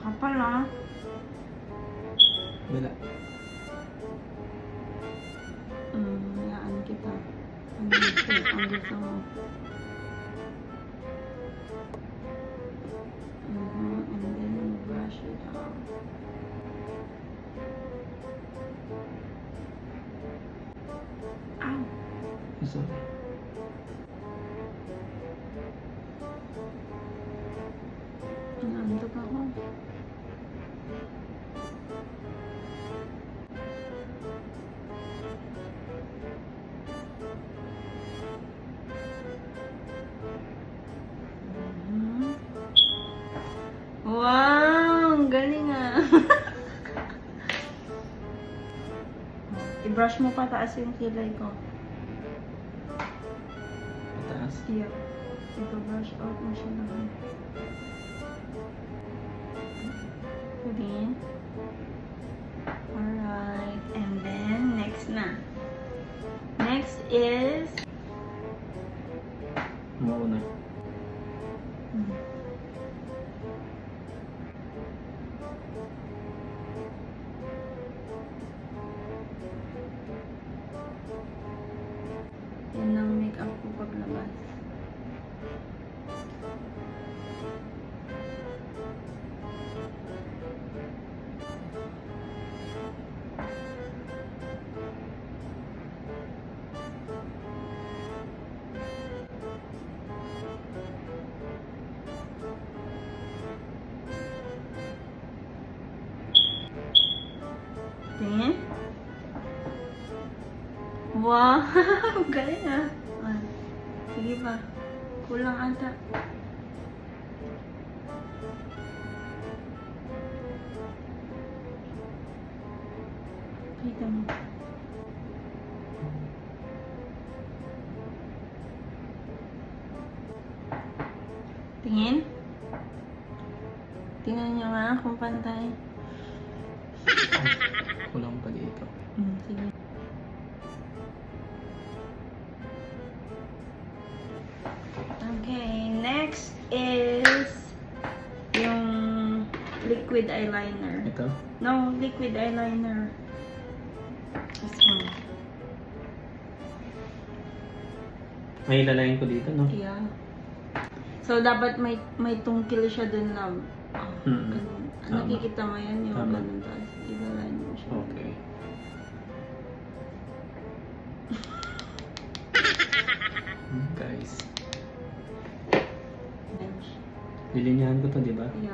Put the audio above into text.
Kapal ah. Wala. Hayaan kita. Ang gusto mo. And then brush it out. Ow! Sorry. Naantok ako. Wow! Ang galing ah! I-brush mo pataas yung kilay ko. Pataas. Yeah. I-brush out mo siya lang. Then, alright. And then, next na. Next is... Mauna. Yan ang makeup ko paglabas. Tingin. Wow! Galing ah. Sige pa. Kulang ata. Kita mo. Tingin. Tingnan nyo nga kung pantay. Kulang pa dito. Sige. Okay, next is yung liquid eyeliner. Ito? No, liquid eyeliner. This one. May ilalayin ko dito, no? Yeah. So, dapat may tungkil siya dun na Tama. nakikita mo yan yung Tama. ganun tapos ilaline mo siya. Okay. Guys. Bench. Lilinyahan ko to, di ba? Yeah.